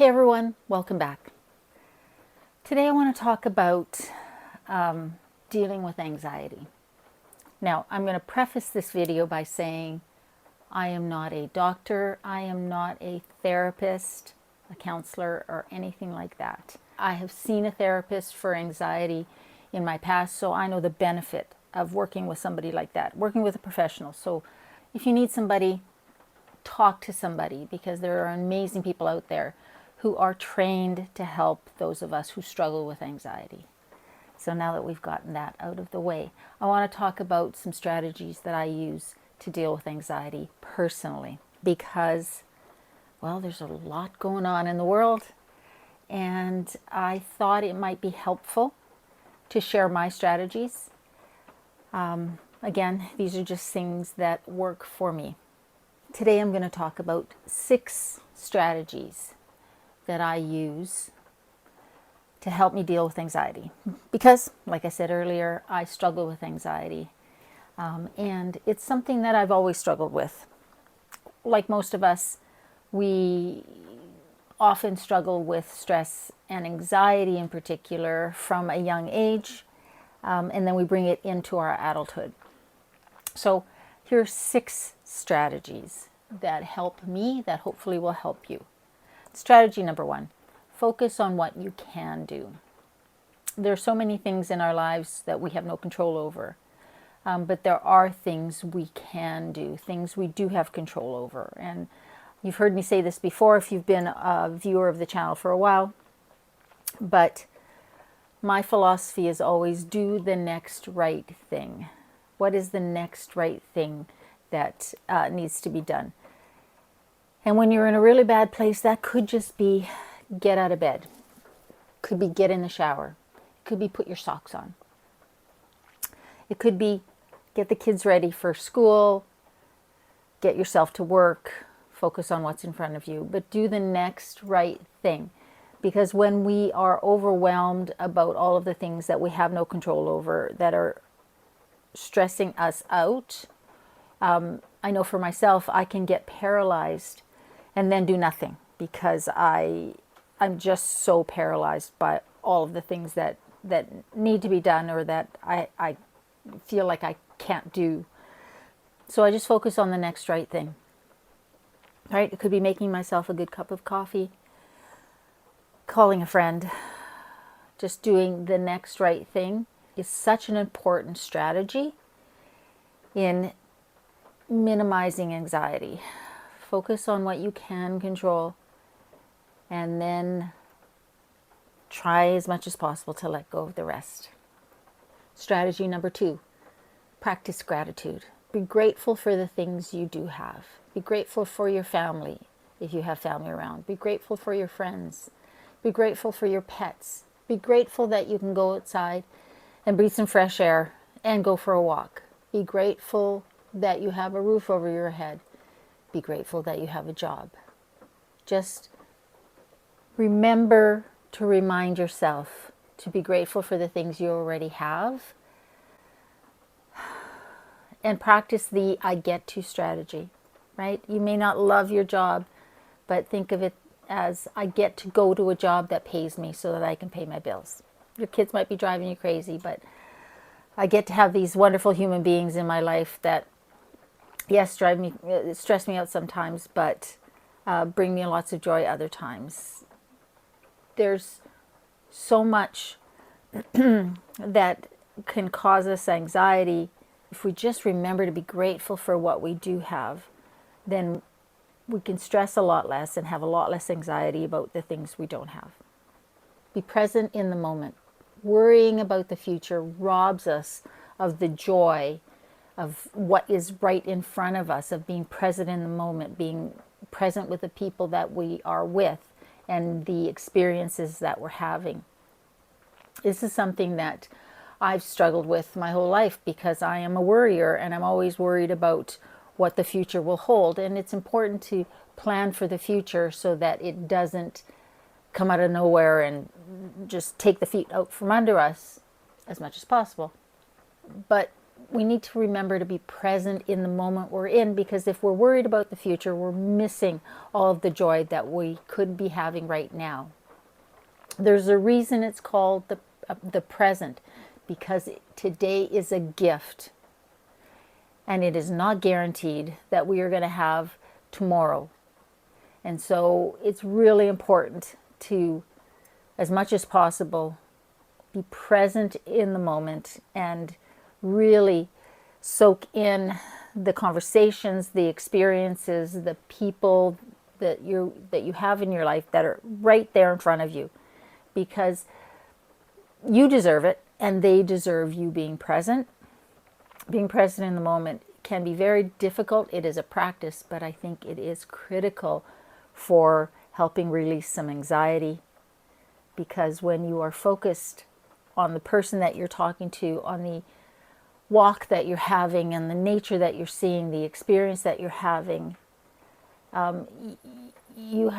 Hey everyone, welcome back. Today I want to talk about dealing with anxiety. Now, I'm going to preface this video by saying I am not a doctor, I am not a therapist, a counselor, or anything like that. I have seen a therapist for anxiety in my past, so I know the benefit of working with somebody like that, working with a professional. So if you need somebody, talk to somebody, because there are amazing people out there who are trained to help those of us who struggle with anxiety. So now that we've gotten that out of the way, I want to talk about some strategies that I use to deal with anxiety personally, because, well, there's a lot going on in the world, and I thought it might be helpful to share my strategies. Again, these are just things that work for me. Today I'm going to talk about 6 strategies that I use to help me deal with anxiety. Because, like I said earlier, I struggle with anxiety. And it's something that I've always struggled with. Like most of us, we often struggle with stress and anxiety in particular from a young age, and then we bring it into our adulthood. So here are 6 strategies that help me, that hopefully will help you. Strategy number 1, focus on what you can do. There are so many things in our lives that we have no control over, but there are things we can do, things we do have control over. And you've heard me say this before if you've been a viewer of the channel for a while, but my philosophy is always do the next right thing. What is the next right thing that needs to be done? And when you're in a really bad place, that could just be get out of bed. Could be get in the shower. It could be put your socks on. It could be get the kids ready for school, get yourself to work, focus on what's in front of you, but do the next right thing. Because when we are overwhelmed about all of the things that we have no control over, that are stressing us out, I know for myself, I can get paralyzed and then do nothing, because I'm just so paralyzed by all of the things that need to be done, or that I feel like I can't do. So I just focus on the next right thing. Right? It could be making myself a good cup of coffee, calling a friend, just doing the next right thing is such an important strategy in minimizing anxiety. Focus on what you can control, and then try as much as possible to let go of the rest. Strategy number 2, practice gratitude. Be grateful for the things you do have. Be grateful for your family, if you have family around. Be grateful for your friends. Be grateful for your pets. Be grateful that you can go outside and breathe some fresh air and go for a walk. Be grateful that you have a roof over your head. Be grateful that you have a job. Just remember to remind yourself to be grateful for the things you already have, and practice the I get to strategy, right? You may not love your job, but think of it as I get to go to a job that pays me so that I can pay my bills. Your kids might be driving you crazy, but I get to have these wonderful human beings in my life that, yes, stress me out sometimes, but bring me lots of joy other times. There's so much that can cause us anxiety. If we just remember to be grateful for what we do have, then we can stress a lot less and have a lot less anxiety about the things we don't have. Be present in the moment. Worrying about the future robs us of the joy of what is right in front of us, of being present in the moment, being present with the people that we are with and the experiences that we're having. This is something that I've struggled with my whole life, because I am a worrier and I'm always worried about what the future will hold. And it's important to plan for the future so that it doesn't come out of nowhere and just take the feet out from under us as much as possible. But we need to remember to be present in the moment we're in, because if we're worried about the future, we're missing all of the joy that we could be having right now. There's a reason it's called the present, because today is a gift, and it is not guaranteed that we are going to have tomorrow. And so it's really important to, as much as possible, be present in the moment and really soak in the conversations, the experiences, the people that you have in your life that are right there in front of you, because you deserve it and they deserve you being present. Being present in the moment can be very difficult. It is a practice, but I think it is critical for helping release some anxiety, because when you are focused on the person that you're talking to, on the walk that you're having and the nature that you're seeing, the experience that you're having, you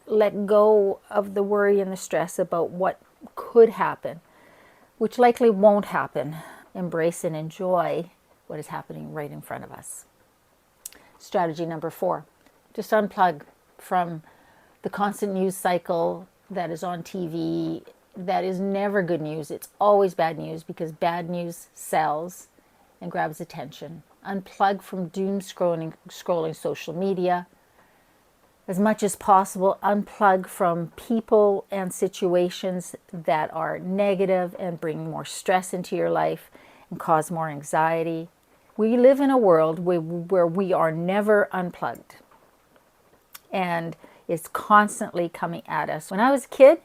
let go of the worry and the stress about what could happen, which likely won't happen. Embrace and enjoy what is happening right in front of us. Strategy number 4, just unplug from the constant news cycle that is on TV. That is never good news. It's always bad news, because bad news sells and grabs attention. Unplug from doom scrolling social media. As much as possible, unplug from people and situations that are negative and bring more stress into your life and cause more anxiety. We live in a world where we are never unplugged, and it's constantly coming at us. When I was a kid,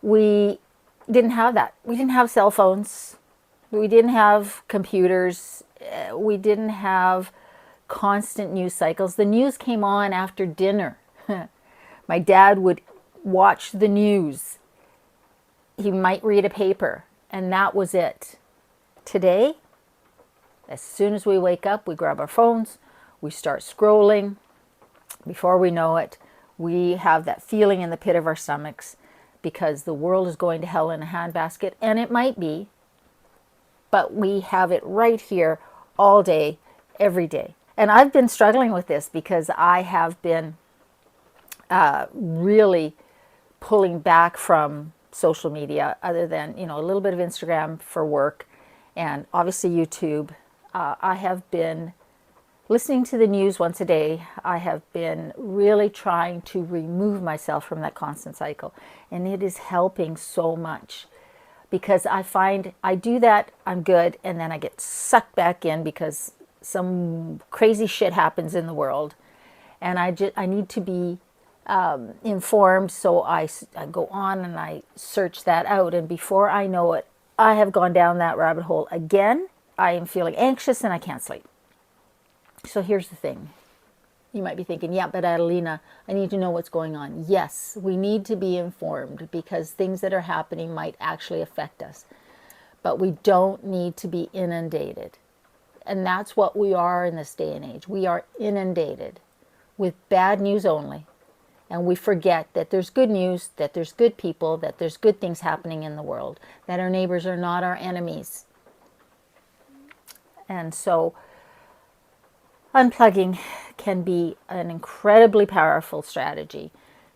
we didn't have that. We didn't have cell phones. We didn't have computers. We didn't have constant news cycles. The news came on after dinner. My dad would watch the news. He might read a paper, and that was it. Today, as soon as we wake up, we grab our phones, we start scrolling. Before we know it, we have that feeling in the pit of our stomachs, because the world is going to hell in a handbasket, and it might be, but we have it right here all day, every day. And I've been struggling with this, because I have been really pulling back from social media, other than, a little bit of Instagram for work and obviously YouTube. I have been listening to the news once a day. I have been really trying to remove myself from that constant cycle, and it is helping so much, because I find I do that, I'm good, and then I get sucked back in because some crazy shit happens in the world, and I need to be informed, so I go on and I search that out, and before I know it, I have gone down that rabbit hole again. I am feeling anxious and I can't sleep. So here's the thing. You might be thinking, yeah, but Adelina, I need to know what's going on. Yes, we need to be informed, because things that are happening might actually affect us. But we don't need to be inundated. And that's what we are in this day and age. We are inundated with bad news only. And we forget that there's good news, that there's good people, that there's good things happening in the world, that our neighbors are not our enemies. And so unplugging can be an incredibly powerful strategy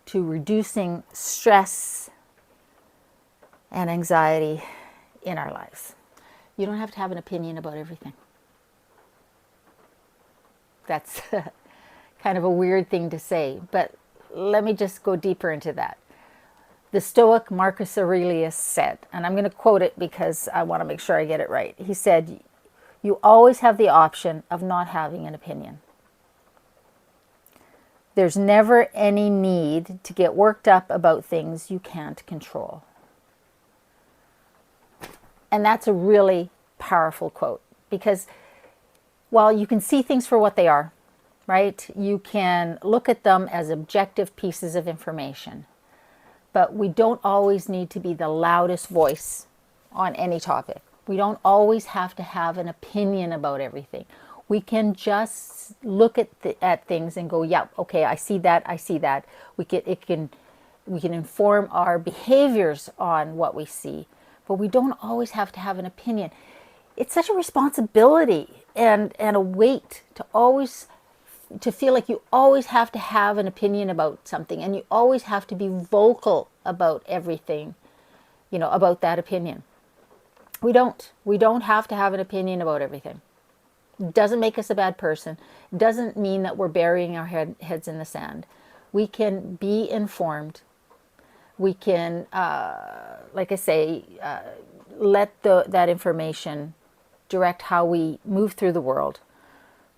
to reducing stress and anxiety in our lives. You don't have to have an opinion about everything. That's kind of a weird thing to say, but let me just go deeper into that. The Stoic Marcus Aurelius said, and I'm going to quote it because I want to make sure I get it right. He said, "You always have the option of not having an opinion. There's never any need to get worked up about things you can't control." And that's a really powerful quote, because while you can see things for what they are, right? You can look at them as objective pieces of information, but we don't always need to be the loudest voice on any topic. We don't always have to have an opinion about everything. We can just look at things and go, yeah, okay, I see that, I see that. We can inform our behaviors on what we see, but we don't always have to have an opinion. it's such a responsibility and a weight to always to feel like you always have to have an opinion about something, and you always have to be vocal about everything, about that opinion. We don't have to have an opinion about everything. It doesn't make us a bad person. It doesn't mean that we're burying our heads in the sand. We can be informed. We can, like I say, let that information direct how we move through the world.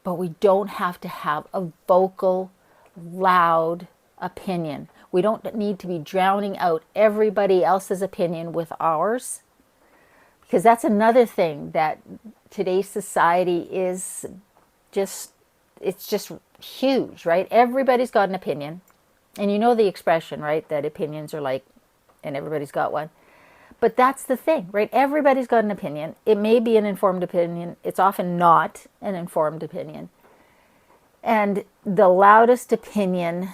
But we don't have to have a vocal, loud opinion. We don't need to be drowning out everybody else's opinion with ours. Because that's another thing that today's society is it's just huge, right? Everybody's got an opinion. And you know the expression, right? That opinions are like, and everybody's got one. But that's the thing, right? Everybody's got an opinion. It may be an informed opinion. It's often not an informed opinion. And the loudest opinion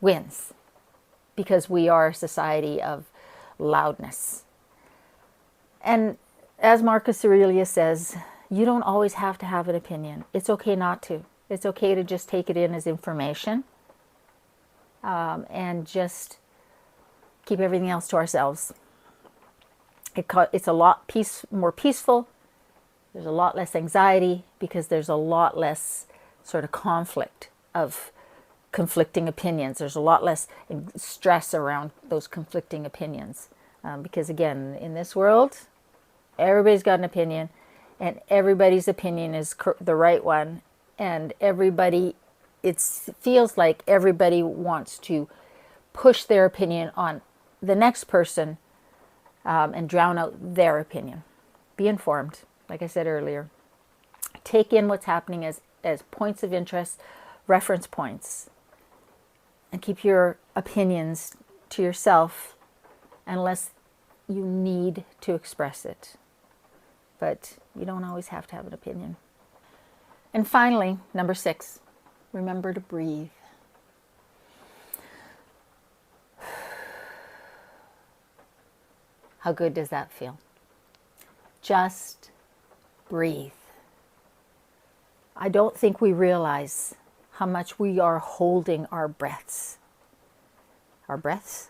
wins because we are a society of loudness. And as Marcus Aurelius says, you don't always have to have an opinion. It's okay not to. It's okay to just take it in as information and just keep everything else to ourselves. It's a lot more peaceful. There's a lot less anxiety because there's a lot less sort of conflict of conflicting opinions. There's a lot less stress around those conflicting opinions. Because again, in this world, everybody's got an opinion, and everybody's opinion is the right one. And it feels like everybody wants to push their opinion on the next person and drown out their opinion. Be informed, like I said earlier. Take in what's happening as points of interest, reference points, and keep your opinions to yourself unless you need to express it. But you don't always have to have an opinion. And finally, number 6, remember to breathe. How good does that feel? Just breathe. I don't think we realize how much we are holding our breaths. Our breath.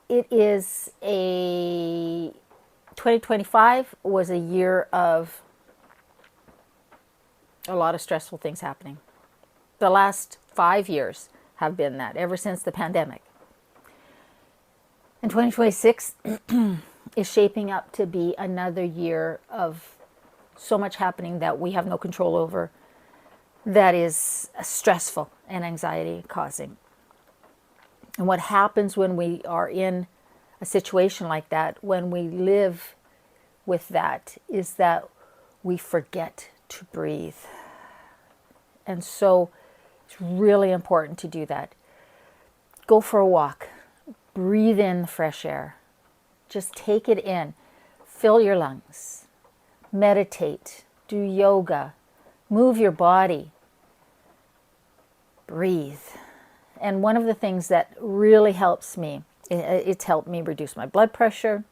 It is 2025 was a year of a lot of stressful things happening. The last 5 years have been that, ever since the pandemic. And 2026 is shaping up to be another year of so much happening that we have no control over, that is stressful and anxiety causing. And what happens when we are in a situation like that, when we live with that, is that we forget to breathe. And so it's really important to do that. Go for a walk. Breathe in the fresh air. Just take it in. Fill your lungs. Meditate. Do yoga. Move your body. Breathe. And one of the things that really helps me, it's helped me reduce my blood pressure.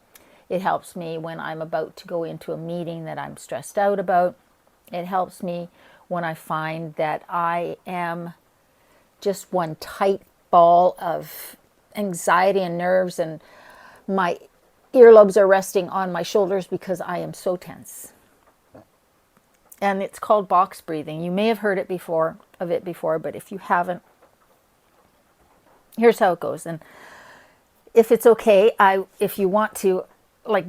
It helps me when I'm about to go into a meeting that I'm stressed out about. It helps me when I find that I am just one tight ball of anxiety and nerves, and my earlobes are resting on my shoulders because I am so tense. And it's called box breathing. You may have heard it before, but if you haven't, here's how it goes. And if it's okay, if you want to,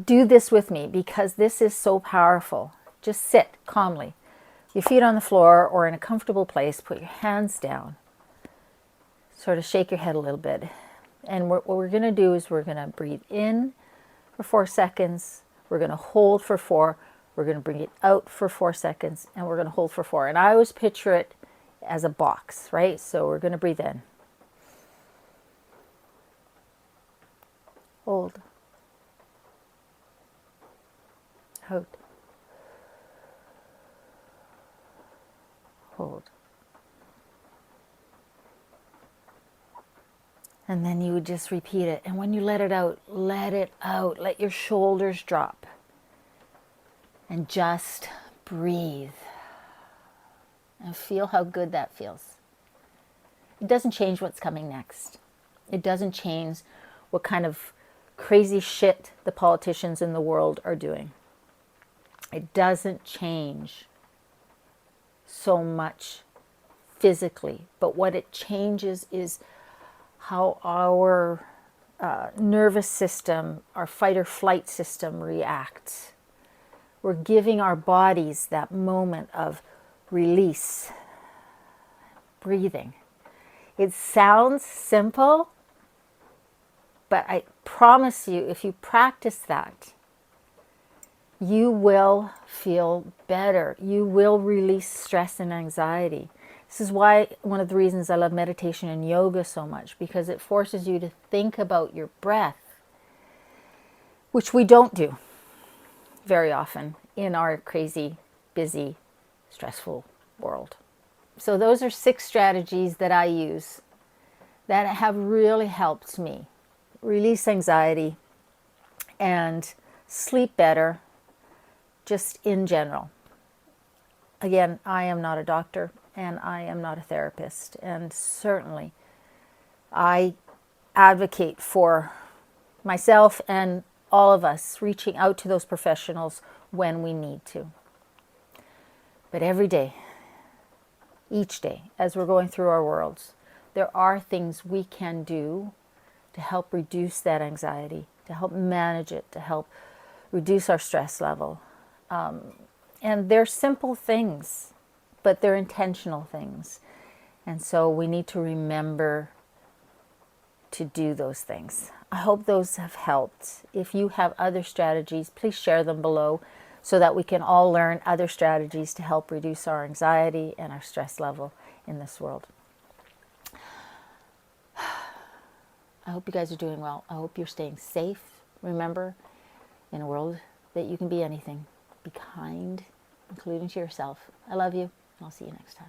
do this with me, because this is so powerful. Just sit calmly. Your feet on the floor or in a comfortable place. Put your hands down. Sort of shake your head a little bit. And what we're going to do is we're going to breathe in for 4 seconds. We're going to hold for 4. We're going to bring it out for 4 seconds. And we're going to hold for 4. And I always picture it as a box, right? So we're going to breathe in. Hold. Out. Hold. And then you would just repeat it. And when you let it out, let it out. Let your shoulders drop. And just breathe. And feel how good that feels. It doesn't change what's coming next. It doesn't change what kind of crazy shit the politicians in the world are doing. It doesn't change so much physically, but what it changes is how our nervous system, our fight or flight system reacts. We're giving our bodies that moment of release, breathing. It sounds simple, but I promise you, if you practice that, you will feel better. You will release stress and anxiety. This is why one of the reasons I love meditation and yoga so much, because it forces you to think about your breath, which we don't do very often in our crazy, busy, stressful world. So those are 6 strategies that I use that have really helped me release anxiety and sleep better, just in general. Again, I am not a doctor and I am not a therapist, and certainly I advocate for myself and all of us reaching out to those professionals when we need to. But every day, each day, as we're going through our worlds, there are things we can do to help reduce that anxiety, to help manage it, to help reduce our stress level. And they're simple things, but they're intentional things. And so we need to remember to do those things. I hope those have helped. If you have other strategies, please share them below so that we can all learn other strategies to help reduce our anxiety and our stress level in this world. I hope you guys are doing well. I hope you're staying safe. Remember, in a world that you can be anything, be kind, including to yourself. I love you, and I'll see you next time.